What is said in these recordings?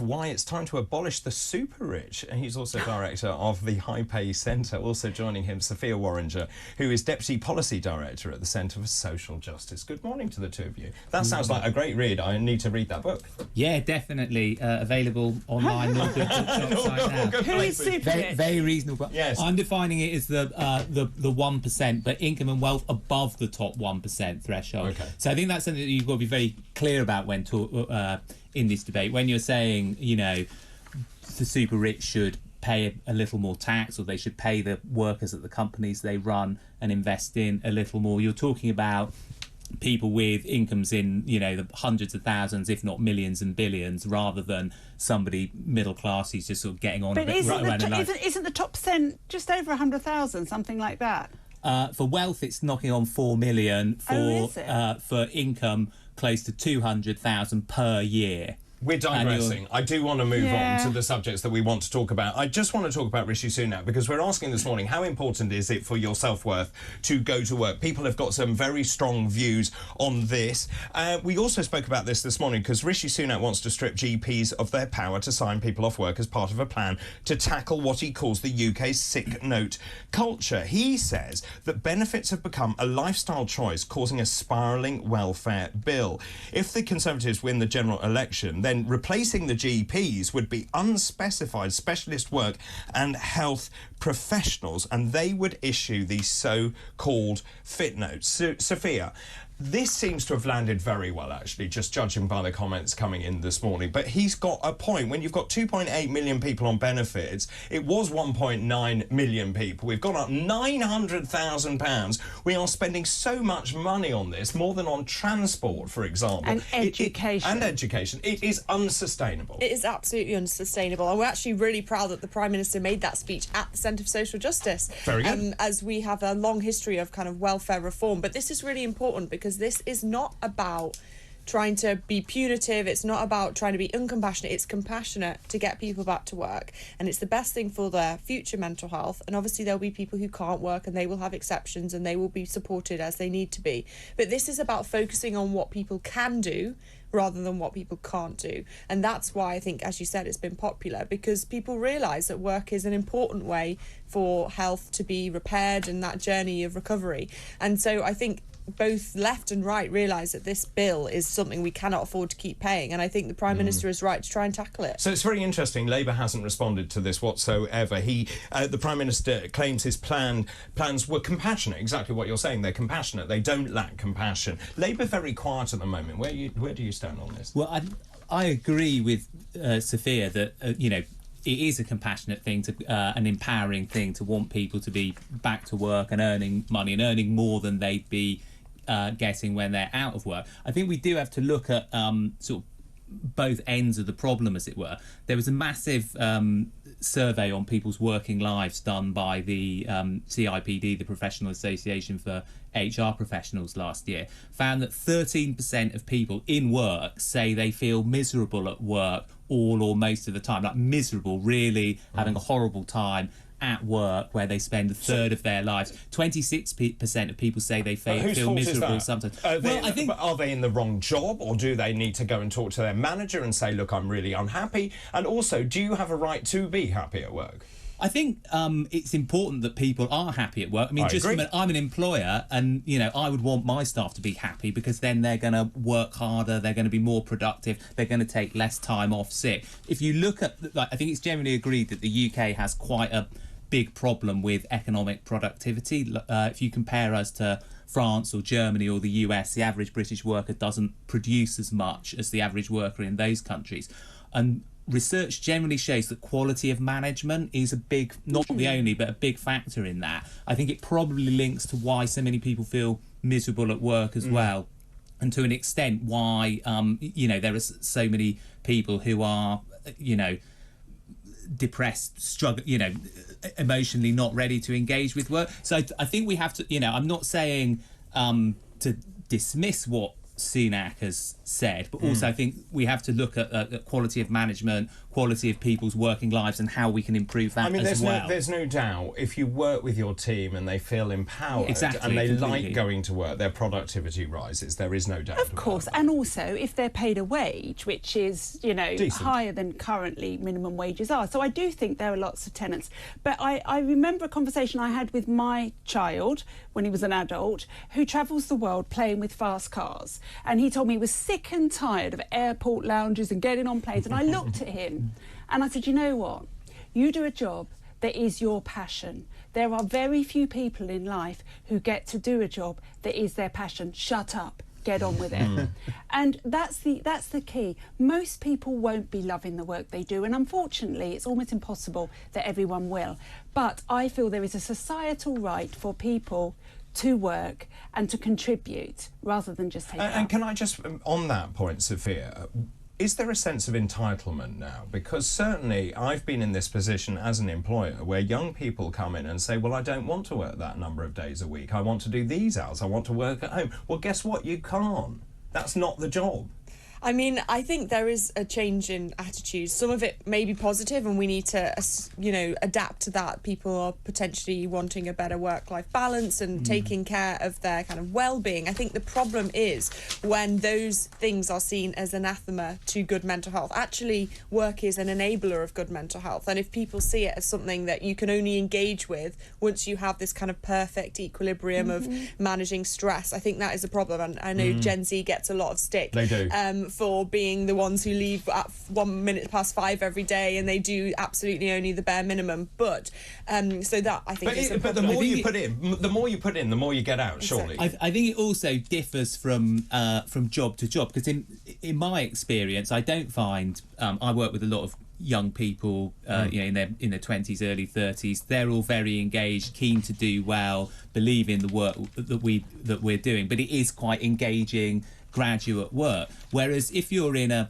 why it's time to abolish the super rich. And he's also director of the High Pay Centre. Also joining him, Sophia Worringer, who is Deputy Policy Director at the Centre for Social Justice. Good morning to the two of you. That sounds like a great read. I need to read that book. Yeah, definitely. Available online. All good bookshops right now. Who is super rich? Very reasonable. Yes. I'm defining it as the 1%, but income and wealth above the top 1% threshold. Okay. So I think that's something that you've got to be very clear about when in this debate. When you're saying, you know, the super rich should pay a little more tax, or they should pay the workers at the companies they run and invest in a little more, you're talking about people with incomes in, you know, the hundreds of thousands, if not millions and billions, rather than somebody middle class who's just sort of getting on a But bit. isn't the top percent just over 100,000, something like that? For wealth, it's knocking on 4 million. For income, close to 200,000 per year. We're digressing. I do want to move on to the subjects that we want to talk about. I just want to talk about Rishi Sunak, because we're asking this morning, how important is it for your self-worth to go to work? People have got some very strong views on this. We also spoke about this morning because Rishi Sunak wants to strip GPs of their power to sign people off work as part of a plan to tackle what he calls the UK's sick note culture. He says that benefits have become a lifestyle choice, causing a spiralling welfare bill. If the Conservatives win the general election, then replacing the GPs would be unspecified specialist work and health professionals, and they would issue these so-called fit notes. Sophia, this seems to have landed very well, actually, just judging by the comments coming in this morning. But he's got a point. When you've got 2.8 million people on benefits, it was 1.9 million people. We've gone up £900,000. We are spending so much money on this, more than on transport, for example. And education. It is unsustainable. It is absolutely unsustainable. And we're actually really proud that the Prime Minister made that speech at the Centre for Social Justice. Very good. As we have a long history of kind of welfare reform. But this is really important, because this is not about trying to be punitive, it's not about trying to be uncompassionate, it's compassionate to get people back to work, and it's the best thing for their future mental health. And obviously there'll be people who can't work, and they will have exceptions, and they will be supported as they need to be. But this is about focusing on what people can do rather than what people can't do. And that's why I think, as you said, it's been popular, because people realise that work is an important way for health to be repaired and that journey of recovery. And so I think both left and right realise that this bill is something we cannot afford to keep paying, and I think the Prime Minister is right to try and tackle it. So it's very interesting. Labour hasn't responded to this whatsoever. The Prime Minister claims his plans were compassionate. Exactly what you're saying. They're compassionate. They don't lack compassion. Labour very quiet at the moment. Where do you stand on this? Well, I agree with Sophia that you know, it is a compassionate thing, an empowering thing to want people to be back to work and earning money and earning more than they'd be getting when they're out of work. I think we do have to look at sort of both ends of the problem, as it were. There was a massive survey on people's working lives done by the CIPD, the Professional Association for HR Professionals, last year, found that 13% of people in work say they feel miserable at work all or most of the time, like miserable, really having a horrible time at work, where they spend a third of their lives. 26% of people say they feel miserable sometimes. I think, are they in the wrong job, or do they need to go and talk to their manager and say, look, I'm really unhappy? And also, do you have a right to be happy at work? I think it's important that people are happy at work. I mean, I'm an employer, and you know, I would want my staff to be happy, because then they're going to work harder, they're going to be more productive, they're going to take less time off sick. If you look at, I think it's generally agreed that the UK has quite a big problem with economic productivity. If you compare us to France or Germany or the US, the average British worker doesn't produce as much as the average worker in those countries. And research generally shows that quality of management is a big, not the only, but a big factor in that. I think it probably links to why so many people feel miserable at work as well. And to an extent why, you know, there are so many people who are, you know, depressed, struggle, you know, emotionally not ready to engage with work. So I think we have to, you know, I'm not saying to dismiss what Sunak has said, but also I think we have to look at quality of management, quality of people's working lives, and how we can improve that as well. There's no doubt if you work with your team and they feel empowered and they completely. like going to work, their productivity rises. There is no doubt. Of course, about that. and also if they're paid a wage, which is, you know, Decent. higher than currently minimum wages are. So I do think there are lots of tenants. But I remember a conversation I had with my child when he was an adult who travels the world playing with fast cars. And he told me he was sick and tired of airport lounges and getting on planes. And I looked at him and I said, you know what? You do a job that is your passion. There are very few people in life who get to do a job that is their passion. Shut up. Get on with it. And that's the key. Most people won't be loving the work they do, and unfortunately it's almost impossible that everyone will. But I feel there is a societal right for people to work and to contribute rather than just take And can I just, on that point, Sophia, is there a sense of entitlement now? Because certainly I've been in this position as an employer where young people come in and say, well, I don't want to work that number of days a week. I want to do these hours. I want to work at home. Well, guess what? You can't. That's not the job. I mean, I think there is a change in attitudes. Some of it may be positive and we need to, you know, adapt to that. People are potentially wanting a better work-life balance and taking care of their kind of well-being. I think the problem is when those things are seen as anathema to good mental health. Actually, work is an enabler of good mental health. And if people see it as something that you can only engage with once you have this kind of perfect equilibrium of managing stress, I think that is a problem. And I know Gen Z gets a lot of stick. They do. For being the ones who leave at 5:01 every day and they do absolutely only the bare minimum. But so that I think is a but the problem. more you put in, the more you put in, the more you get out. Surely. I think it also differs from job to job, because in my experience, I don't find I work with a lot of young people, you know, in their 20s, early 30s. They're all very engaged, keen to do well, believe in the work that we're doing. But it is quite engaging graduate work. Whereas if you're in a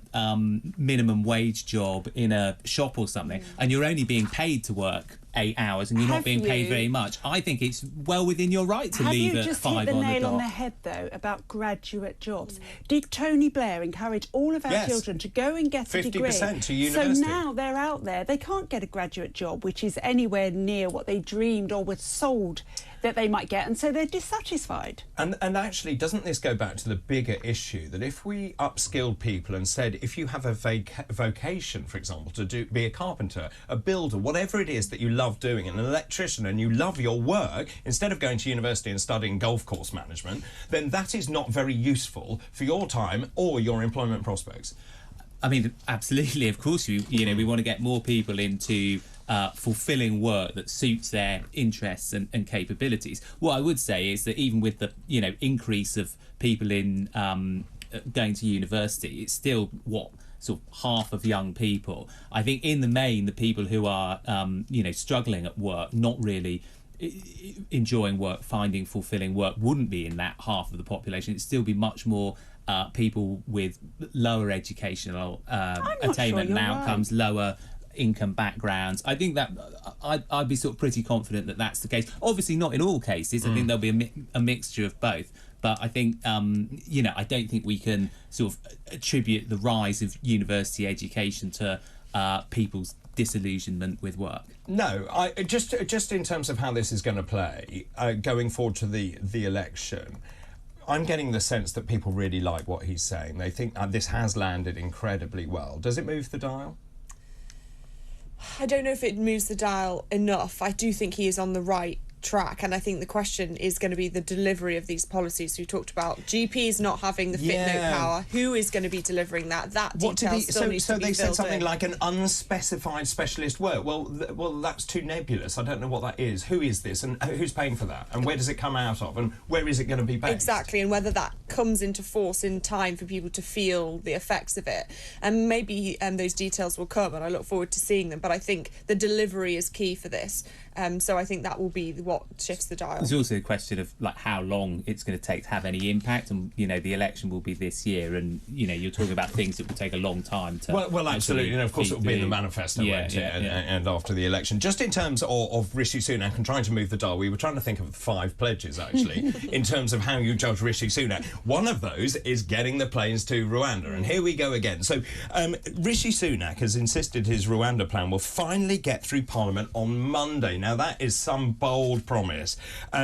minimum wage job in a shop or something and you're only being paid to work 8 hours and you're not being paid very much, I think it's well within your right to leave at 5 on the dot. Have you just hit the nail on the head, though, about graduate jobs? Did Tony Blair encourage all of our children to go and get a degree? 50% to university. So now they're out there, they can't get a graduate job, which is anywhere near what they dreamed or were sold that they might get, and so they're dissatisfied. And actually, doesn't this go back to the bigger issue that if we upskilled people and said, if you have a vocation, for example, to be a carpenter, a builder, whatever it is that you love doing, an electrician, and you love your work, instead of going to university and studying golf course management, then that is not very useful for your time or your employment prospects. I mean, absolutely. Of course, you know, we want to get more people into fulfilling work that suits their interests and capabilities. What I would say is that even with the, you know, increase of people in going to university, it's still sort of half of young people. I think in the main, the people who are you know, struggling at work, not really enjoying work, finding fulfilling work, wouldn't be in that half of the population. It'd still be much more people with lower educational attainment and outcomes, lower income backgrounds. I think that I'd be sort of pretty confident that that's the case. Obviously not in all cases. I think there'll be a mixture of both. But I think, you know, I don't think we can sort of attribute the rise of university education to people's disillusionment with work. No, just in terms of how this is going to play going forward to the election, I'm getting the sense that people really like what he's saying. They think this has landed incredibly well. Does it move the dial? I don't know if it moves the dial enough. I do think he is on the right track, and I think the question is going to be the delivery of these policies we talked about. GPs not having the fit note power. Who is going to be delivering that? That detail still needs to be filled in. So they said something like an unspecified specialist work. Well, that's too nebulous. I don't know what that is. Who is this, and who's paying for that, and where does it come out of, and where is it going to be based? Exactly, and whether that comes into force in time for people to feel the effects of it. And maybe those details will come, and I look forward to seeing them. But I think the delivery is key for this. So I think that will be what shifts the dial. There's also a question of like how long it's going to take to have any impact, and the election will be this year, and you're talking about things that will take a long time to. Well, absolutely, and of course it will be in the manifesto, won't it? And after the election, just in terms of Rishi Sunak and trying to move the dial, we were trying to think of 5 pledges actually in terms of how you judge Rishi Sunak. One of those is getting the planes to Rwanda, and here we go again. So Rishi Sunak has insisted his Rwanda plan will finally get through Parliament on Monday. Now that is some bold promise.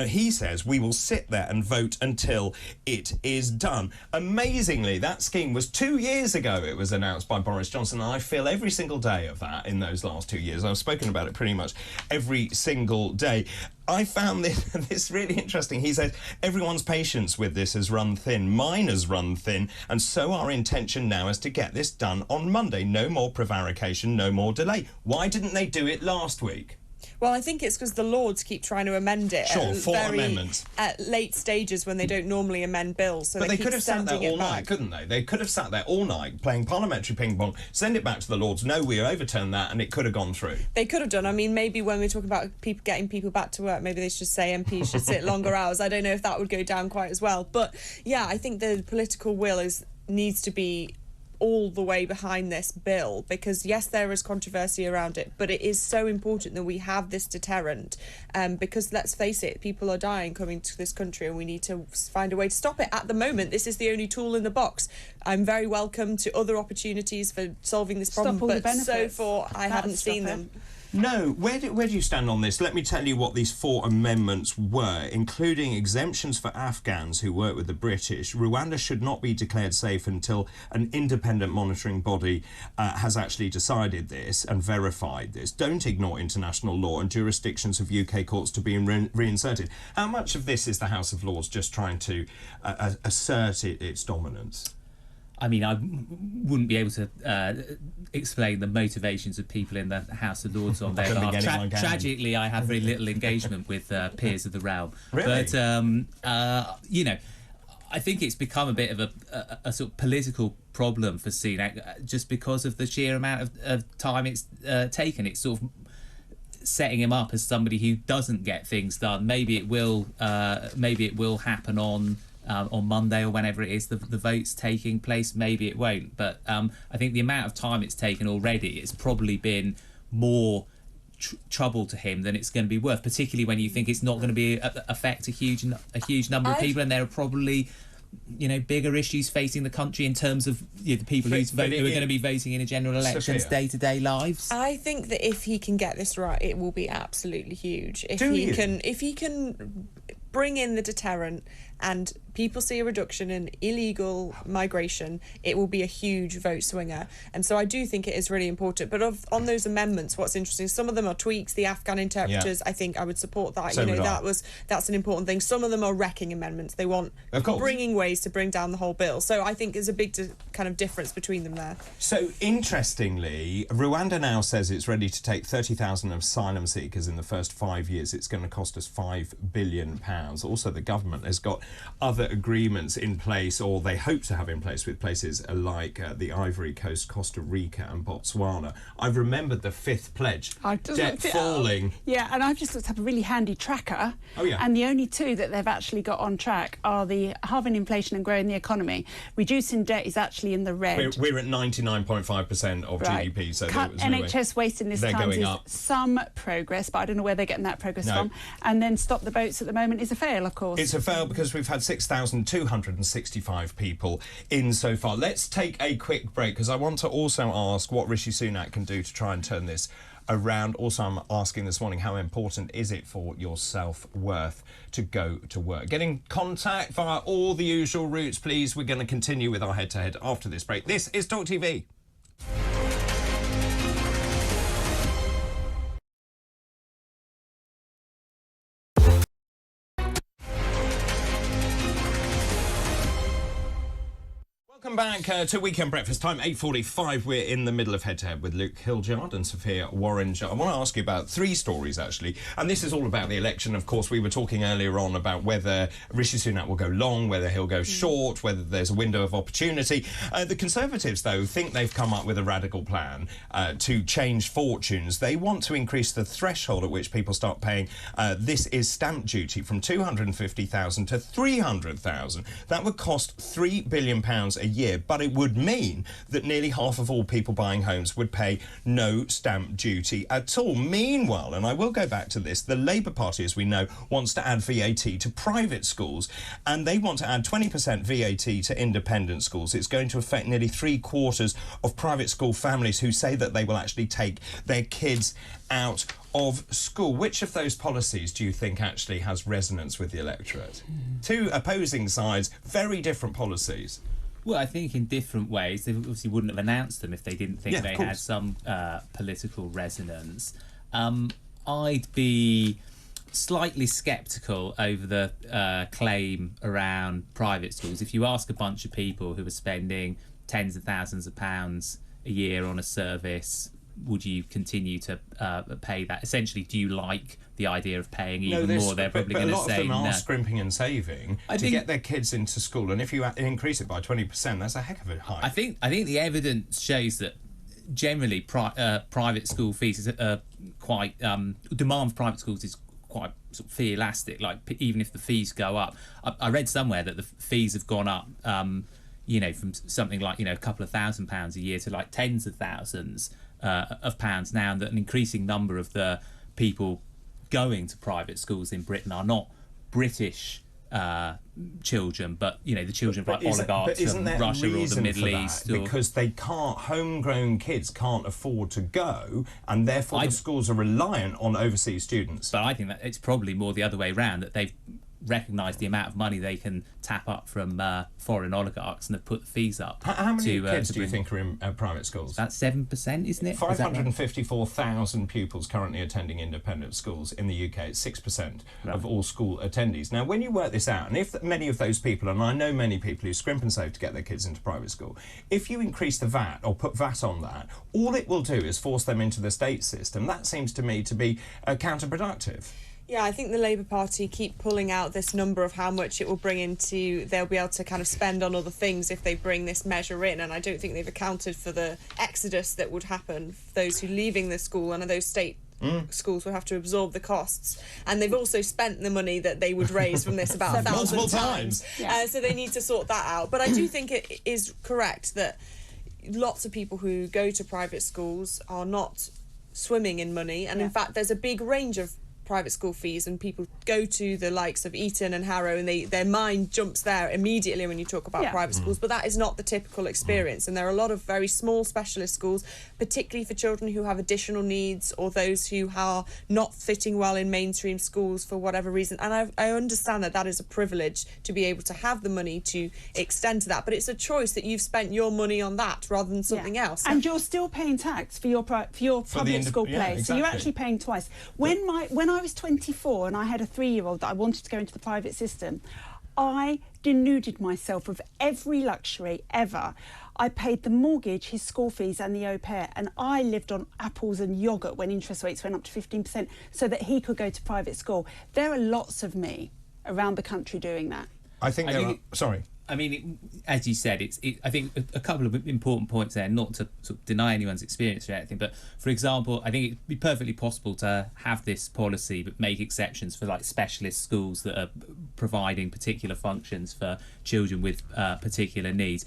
He says we will sit there and vote until it is done. Amazingly, that scheme was 2 years ago. It was announced by Boris Johnson, and I feel every single day of that in those last 2 years. I've spoken about it pretty much every single day. I found this really interesting. He said, everyone's patience with this has run thin. Mine has run thin. And so our intention now is to get this done on Monday. No more prevarication, no more delay. Why didn't they do it last week? Well, I think it's because the Lords keep trying to amend it at late stages when they don't normally amend bills. So but they could have sat there all night, couldn't they? They could have sat there all night playing parliamentary ping-pong, send it back to the Lords. No, we overturned that, and it could have gone through. They could have done. I mean, maybe when we talk about people getting people back to work, maybe they should say MPs should sit longer hours. I don't know if that would go down quite as well. But, yeah, I think the political will needs to be all the way behind this bill, because yes, there is controversy around it, but it is so important that we have this deterrent, because let's face it, people are dying coming to this country, and we need to find a way to stop it. At the moment, this is the only tool in the box. I'm very welcome to other opportunities for solving this problem, but so far I haven't seen them. No, where do you stand on this? Let me tell you what these 4 amendments were, including exemptions for Afghans who work with the British. Rwanda should not be declared safe until an independent monitoring body has actually decided this and verified this. Don't ignore international law and jurisdictions of UK courts to be reinserted. How much of this is the House of Lords just trying to assert its dominance? I mean, I wouldn't be able to explain the motivations of people in the House of Lords on their behalf. Tragically, I have very little engagement with peers of the realm. Really? But, I think it's become a bit of a sort of political problem for Sunak just because of the sheer amount of time it's taken. It's sort of setting him up as somebody who doesn't get things done. Maybe it will happen on Monday or whenever it is the vote's taking place. Maybe it won't, but I think the amount of time it's taken already, it's probably been more trouble to him than it's going to be worth, particularly when you think it's not going to affect a huge number of people, and there are probably bigger issues facing the country in terms of the people who are going to be voting in a general election's day-to-day lives. I think that if he can get this right, it will be absolutely huge. If he can bring in the deterrent and people see a reduction in illegal migration, it will be a huge vote swinger. And so I do think it is really important. But on those amendments, what's interesting, some of them are tweaks. The Afghan interpreters, I think I would support that. So that's an important thing. Some of them are wrecking amendments. They want bringing ways to bring down the whole bill. So I think there's a big kind of difference between them there. So interestingly, Rwanda now says it's ready to take 30,000 asylum seekers in the first 5 years. It's going to cost us £5 billion. Also, the government has got other agreements in place, or they hope to have in place, with places like the Ivory Coast, Costa Rica and Botswana. I've remembered the 5th pledge, debt falling. Yeah, and I've just looked up a really handy tracker. Oh, yeah. And the only 2 that they've actually got on track are the halving inflation and growing the economy. Reducing debt is actually in the red. We're at 99.5% of GDP. So cut NHS waiting list times is some progress, but I don't know where they're getting that progress from. And then stop the boats at the moment is a fail, of course. It's a fail because we've had 6,265 people in so far. Let's take a quick break because I want to also ask what Rishi Sunak can do to try and turn this around. Also, I'm asking this morning, how important is it for your self-worth to go to work? Get in contact via all the usual routes, please. We're going to continue with our head-to-head after this break. This is TalkTV. Welcome back to Weekend Breakfast time, 8:45. We're in the middle of Head to Head with Luke Hildyard and Sophia Worringer. I want to ask you about 3 stories, actually, and this is all about the election. Of course, we were talking earlier on about whether Rishi Sunak will go long, whether he'll go short, whether there's a window of opportunity. The Conservatives, though, think they've come up with a radical plan to change fortunes. They want to increase the threshold at which people start paying, this is stamp duty, from $250,000 to $300,000. That would cost £3 billion a year, but it would mean that nearly half of all people buying homes would pay no stamp duty at all. Meanwhile, and I will go back to this, the Labour Party, as we know, wants to add VAT to private schools, and they want to add 20% VAT to independent schools. It's going to affect nearly 3/4 of private school families who say that they will actually take their kids out of school. Which of those policies do you think actually has resonance with the electorate? 2 opposing sides, very different policies. Well, I think in different ways. They obviously wouldn't have announced them if they didn't think they had some political resonance. I'd be slightly sceptical over the claim around private schools. If you ask a bunch of people who are spending tens of thousands of pounds a year on a service, would you continue to pay that? Essentially, do you like the idea of paying even more? They're probably going to say no. A lot of them are scrimping and saving to get their kids into school, and if you increase it by 20%, that's a heck of a hike. I think the evidence shows that generally private school fees are quite demand for private schools is quite sort of fee elastic. Like even if the fees go up, I read somewhere that the fees have gone up. From something like a couple of £1,000s a year to like tens of thousands of pounds now, and that an increasing number of the people going to private schools in Britain are not British children, but the children of like oligarchs from Russia or the Middle East. Because they can't, homegrown kids can't afford to go, and therefore the schools are reliant on overseas students. But I think that it's probably more the other way around, that they've recognise the amount of money they can tap up from foreign oligarchs and have put the fees up. How many kids do you think are in private schools? That's 7%, isn't it? 554,000 pupils currently attending independent schools in the UK. It's 6% of all school attendees. Now, when you work this out, and if many of those people, and I know many people who scrimp and save to get their kids into private school, if you increase the VAT or put VAT on that, all it will do is force them into the state system. That seems to me to be counterproductive. Yeah, I think the Labour Party keep pulling out this number of how much it will bring into, they'll be able to kind of spend on other things if they bring this measure in, and I don't think they've accounted for the exodus that would happen for those who leaving the school, and those state schools will have to absorb the costs, and they've also spent the money that they would raise from this about 1,000 times. So they need to sort that out. But I do think it is correct that lots of people who go to private schools are not swimming in money, and in fact there's a big range of private school fees, and people go to the likes of Eton and Harrow and their mind jumps there immediately when you talk about private schools, but that is not the typical experience. And there are a lot of very small specialist schools, particularly for children who have additional needs or those who are not fitting well in mainstream schools for whatever reason. And I understand that is a privilege to be able to have the money to extend to that, but it's a choice that you've spent your money on that rather than something else. And you're still paying tax for your public school place. Exactly. So you're actually paying twice. When I was 24 and I had a 3-year-old that I wanted to go into the private system, I denuded myself of every luxury ever. I paid the mortgage, his school fees and the au pair, and I lived on apples and yoghurt when interest rates went up to 15% so that he could go to private school. There are lots of me around the country doing that. Sorry. I mean, as you said, I think a couple of important points there, not to sort of deny anyone's experience or anything, but for example, I think it'd be perfectly possible to have this policy but make exceptions for like specialist schools that are providing particular functions for children with particular needs.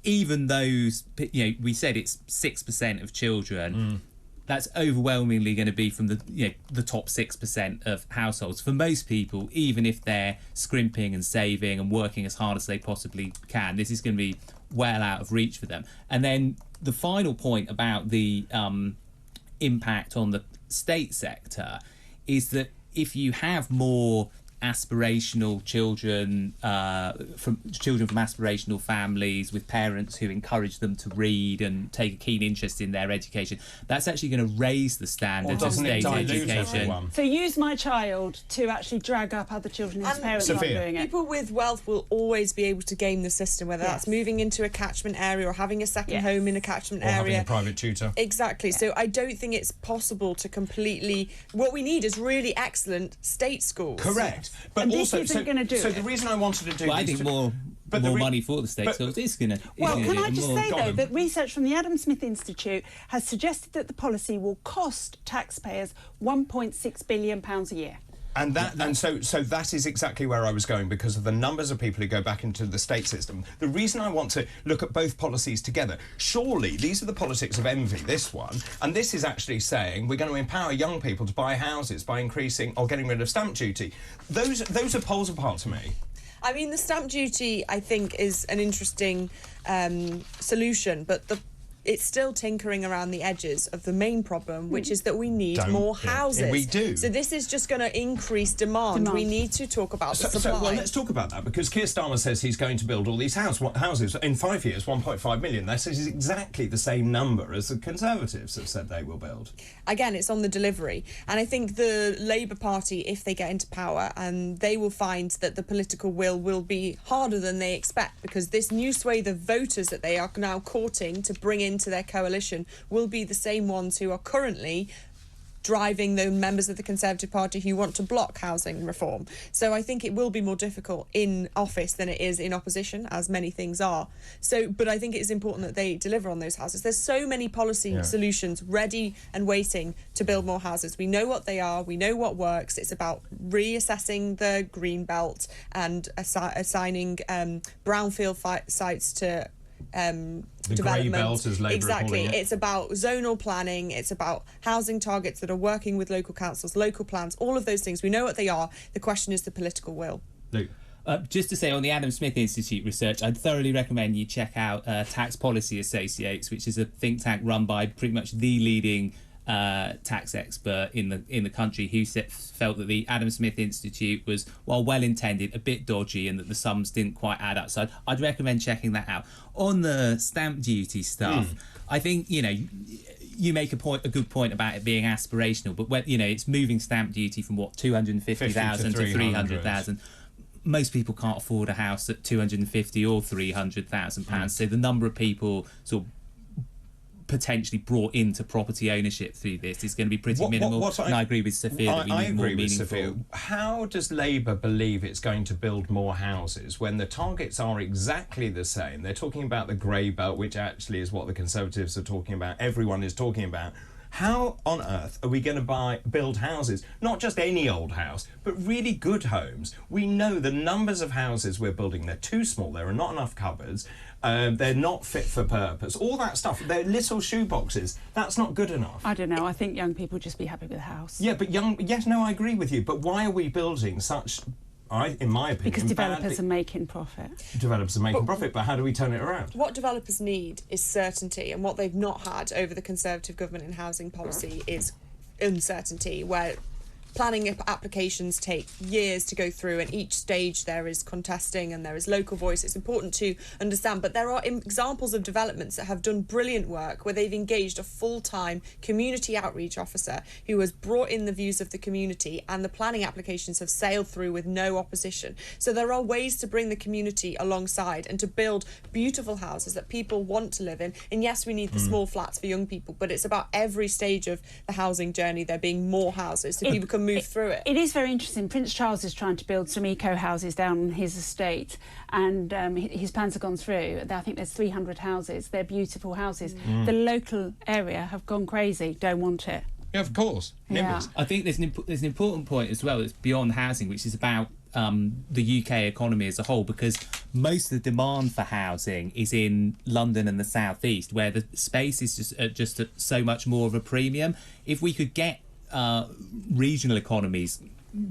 Even those, we said it's 6% of children. That's overwhelmingly going to be from the top 6% of households. For most people, even if they're scrimping and saving and working as hard as they possibly can, this is going to be well out of reach for them. And then the final point about the impact on the state sector is that if you have more aspirational children from aspirational families with parents who encourage them to read and take a keen interest in their education, that's actually going to raise the standards of state education. So use my child to actually drag up other children whose parents aren't doing it. People with wealth will always be able to game the system, whether that's moving into a catchment area or having a second home in a catchment area. Having a private tutor. Exactly. So I don't think it's possible to completely... What we need is really excellent state schools. Correct. But and also, this isn't going to do so it. the reason I wanted to do I think more money for the state schools is going to... Well, can I just say, though, that research from the Adam Smith Institute has suggested that the policy will cost taxpayers £1.6 billion a year. So that is exactly where I was going, because of the numbers of people who go back into the state system. The reason I want to look at both policies together, surely these are the politics of envy, this one, and this is actually saying we're going to empower young people to buy houses by increasing or getting rid of stamp duty. Those are poles apart to me. I mean, the stamp duty, I think, is an interesting solution, but it's still tinkering around the edges of the main problem, which is that we need more houses. We do. So this is just going to increase demand. We need to talk about the supply. Well, let's talk about that, because Keir Starmer says he's going to build all these houses in 5 years, 1.5 million. This is exactly the same number as the Conservatives have said they will build. Again, it's on the delivery. And I think the Labour Party, if they get into power, and they will find that the political will be harder than they expect, because this new swathe of voters that they are now courting to bring into their coalition will be the same ones who are currently driving the members of the Conservative Party who want to block housing reform. So I think it will be more difficult in office than it is in opposition, as many things are. But I think it is important that they deliver on those houses. There's so many policy solutions ready and waiting to build more houses. We know what they are. We know what works. It's about reassessing the green belt and assigning brownfield sites to the grey belt, as Labour are calling it. It's about zonal planning, it's about housing targets that are working with local councils, local plans, all of those things. We know what they are. The question is the political will. Luke. Just to say, on the Adam Smith Institute research, I'd thoroughly recommend you check out Tax Policy Associates, which is a think tank run by pretty much the leading tax expert in the country, who felt that the Adam Smith Institute was, while well intended, a bit dodgy, and that the sums didn't quite add up. So I'd recommend checking that out. On the stamp duty stuff, I think you make a good point about it being aspirational, but when it's moving stamp duty from 250,000 to 300,000. Most people can't afford a house at 250 or 300,000 pounds. So the number of people sort of potentially brought into property ownership through this is going to be pretty minimal. And I agree with Sophia that we need more meaningful. Sophia. How does Labour believe it's going to build more houses when the targets are exactly the same? They're talking about the grey belt, which actually is what the Conservatives are talking about. Everyone is talking about. How on earth are we going to build houses? Not just any old house, but really good homes. We know the numbers of houses we're building, they're too small, there are not enough cupboards, they're not fit for purpose, all that stuff. They're little shoe boxes. That's not good enough. I don't know. I think young people just be happy with a house. Yeah, but I agree with you. But why are we building such... in my opinion, because developers are making profit. Developers are making profit, but how do we turn it around? What developers need is certainty, and what they've not had over the Conservative government in housing policy is uncertainty, where planning applications take years to go through, and each stage there is contesting and there is local voice. It's important to understand, but there are examples of developments that have done brilliant work where they've engaged a full-time community outreach officer who has brought in the views of the community, and the planning applications have sailed through with no opposition. So there are ways to bring the community alongside and to build beautiful houses that people want to live in. And yes, we need the small flats for young people, but it's about every stage of the housing journey there being more houses so people can move through it. It is very interesting. Prince Charles is trying to build some eco houses down on his estate, and his plans have gone through. I think there's 300 houses. They're beautiful houses. The local area have gone crazy, don't want it. Yeah, of course. Yeah. I think there's an important point as well that's beyond housing, which is about the UK economy as a whole, because most of the demand for housing is in London and the South East, where the space is just at so much more of a premium. If we could get regional economies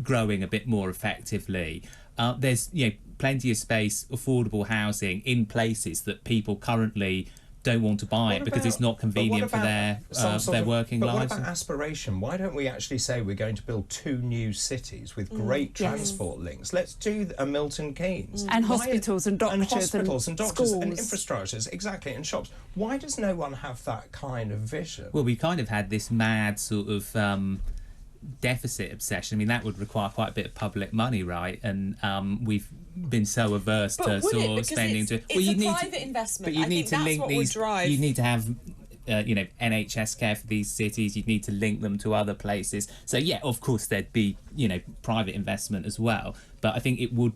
growing a bit more effectively, there's plenty of space, affordable housing in places that people currently don't want to buy it because it's not convenient for their working lives. What about aspiration? Why don't we actually say we're going to build 2 new cities with great transport links? Let's do a Milton Keynes. And hospitals and doctors and schools. And infrastructures, exactly, and shops. Why does no one have that kind of vision? Well, we kind of had this mad sort of deficit obsession. I mean, that would require quite a bit of public money, right? And we've been so averse to sort of spending to. It's a private investment. But you need to link these. Drive. You need to have. NHS care for these cities. You'd need to link them to other places. So yeah, of course there'd be private investment as well. But I think it would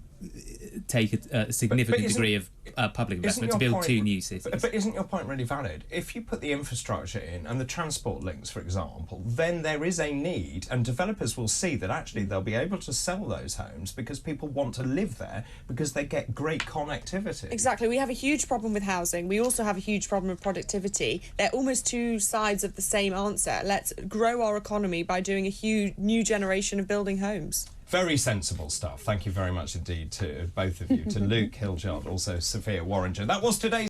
take a significant degree of public investment to build 2 new cities. But isn't your point really valid? If you put the infrastructure in and the transport links, for example, then there is a need, and developers will see that actually they'll be able to sell those homes because people want to live there because they get great connectivity. Exactly. We have a huge problem with housing. We also have a huge problem with productivity. They're almost 2 sides of the same answer. Let's grow our economy by doing a huge new generation of building homes. Very sensible stuff. Thank you very much indeed to both of you, to Luke Hildyard, also Sophia Worringer. That was today's